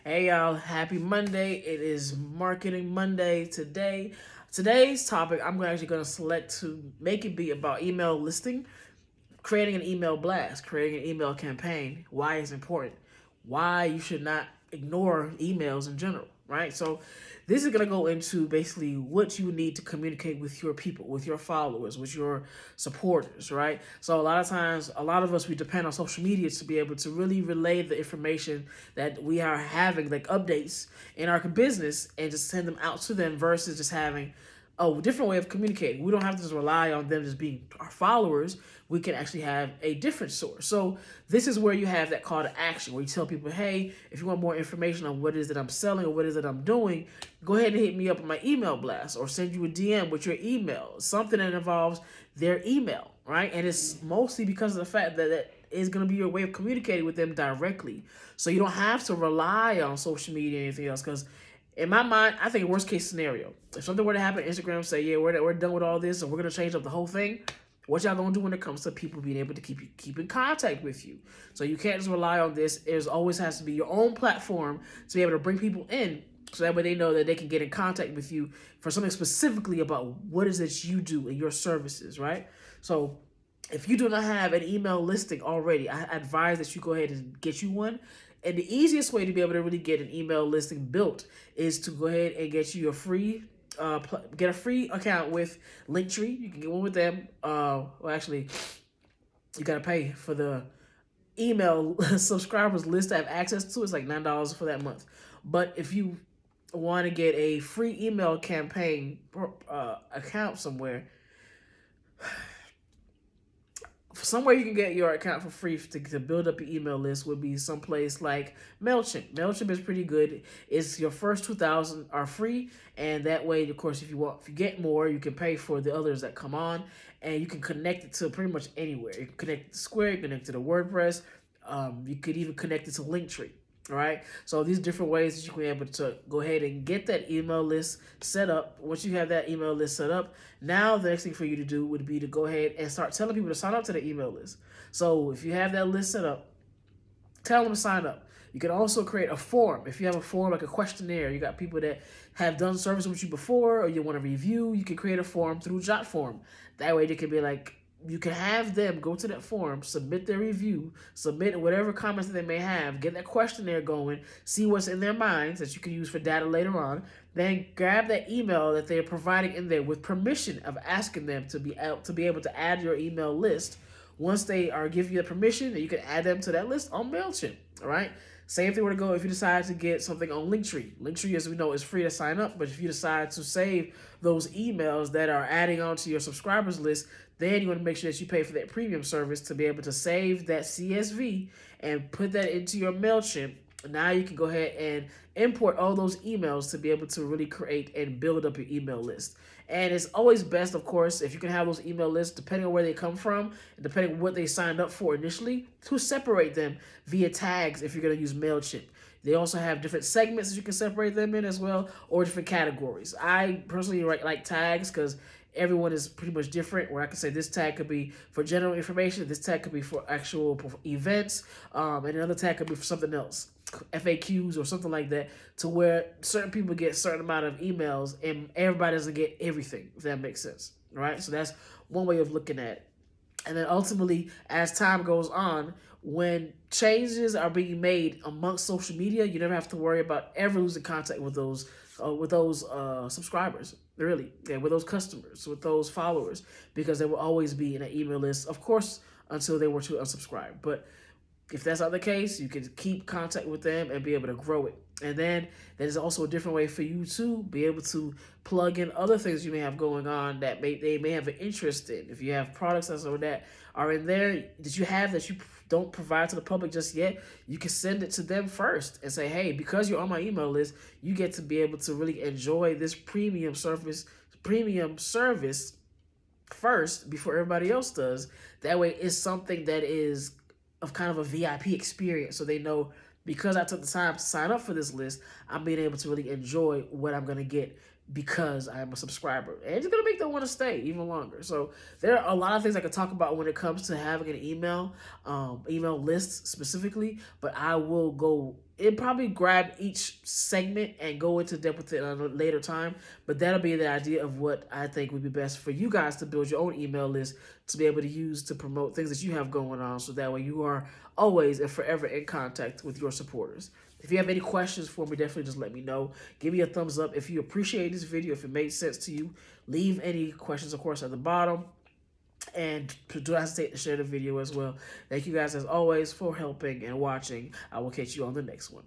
Hey y'all, happy Monday. It is Marketing Monday today. Today's topic, I'm actually going to select to make it be about email listing, creating an email blast, creating an email campaign, why it's important, why you should not ignore emails in general, right? So this is going to go into basically what you need to communicate with your people, with your followers, with your supporters, right? So a lot of times, a lot of us, we depend on social media to be able to really relay the information that we are having, like updates in our business, and just send them out to them versus just having a different way of communicating. We don't have to just rely on them just being our followers. We can actually have a different source. So this is where you have that call to action, where you tell people, hey, if you want more information on what it is that I'm selling or what it is that I'm doing, go ahead and hit me up on my email blast or send you a DM with your email, something that involves their email, right? And it's mostly because of the fact that that is going to be your way of communicating with them directly. So you don't have to rely on social media or anything else, because in my mind, I think worst case scenario, if something were to happen, Instagram say, yeah, we're done with all this and we're gonna change up the whole thing. What y'all gonna do when it comes to people being able to keep in contact with you? So you can't just rely on this. There's always has to be your own platform to be able to bring people in, so that way they know that they can get in contact with you for something specifically about what is it you do and your services, right? So if you do not have an email listing already, I advise that you go ahead and get you one. And the easiest way to be able to really get an email listing built is to go ahead and get you a free, get a free account with Linktree. You can get one with them. Well, actually, you gotta pay for the email subscribers list to have access to. It's like $9 for that month. But if you want to get a free email campaign account somewhere you can get your account for free to build up your email list would be someplace like MailChimp. MailChimp is pretty good. It's your first 2,000 are free, and that way, of course, if you get more, you can pay for the others that come on, and you can connect it to pretty much anywhere. You can connect it to Square, you can connect it to WordPress, you could even connect it to Linktree. All right. So these different ways that you can be able to go ahead and get that email list set up. Once you have that email list set up, now the next thing for you to do would be to go ahead and start telling people to sign up to the email list. So if you have that list set up, tell them to sign up. You can also create a form. If you have a form like a questionnaire, you got people that have done service with you before, or you want to review, you can create a form through JotForm. That way they can be like, you can have them go to that form, submit their review, submit whatever comments that they may have, get that questionnaire going, see what's in their minds that you can use for data later on. Then grab that email that they're providing in there with permission of asking them to be able to add your email list. Once they are giving you the permission, you can add them to that list on MailChimp. All right. Same thing were to go if you decide to get something on Linktree. Linktree, as we know, is free to sign up, but if you decide to save those emails that are adding on to your subscribers list, then you want to make sure that you pay for that premium service to be able to save that CSV and put that into your MailChimp. Now you can go ahead and import all those emails to be able to really create and build up your email list. And it's always best, of course, if you can have those email lists, depending on where they come from, and depending on what they signed up for initially, to separate them via tags if you're going to use MailChimp. They also have different segments that you can separate them in as well, or different categories. I personally like tags because everyone is pretty much different, where I can say this tag could be for general information, this tag could be for actual events, and another tag could be for something else, FAQs or something like that, to where certain people get a certain amount of emails and everybody doesn't get everything, if that makes sense. All right, so that's one way of looking at it. And then ultimately, as time goes on, when changes are being made amongst social media, you never have to worry about ever losing contact with those subscribers. Really, yeah, with those customers, with those followers, because they will always be in an email list, of course, until they were to unsubscribe. But if that's not the case, you can keep contact with them and be able to grow it. And then there's also a different way for you to be able to plug in other things you may have going on that they may have an interest in. If you have products that are in there that you have that you don't provide to the public just yet, you can send it to them first and say, hey, because you're on my email list, you get to be able to really enjoy this premium service first before everybody else does. That way it's something that is of kind of a VIP experience, so they know, because I took the time to sign up for this list, I'm being able to really enjoy what I'm going to get because I'm a subscriber. And it's going to make them want to stay even longer. So there are a lot of things I could talk about when it comes to having an email list specifically, but I will go it probably grab each segment and go into depth with it at a later time. But that'll be the idea of what I think would be best for you guys to build your own email list to be able to use to promote things that you have going on. So that way you are always and forever in contact with your supporters. If you have any questions for me, definitely just let me know. Give me a thumbs up if you appreciate this video, if it made sense to you. Leave any questions, of course, at the bottom. And do not hesitate to share the video as well. Thank you guys, as always, for helping and watching. I will catch you on the next one.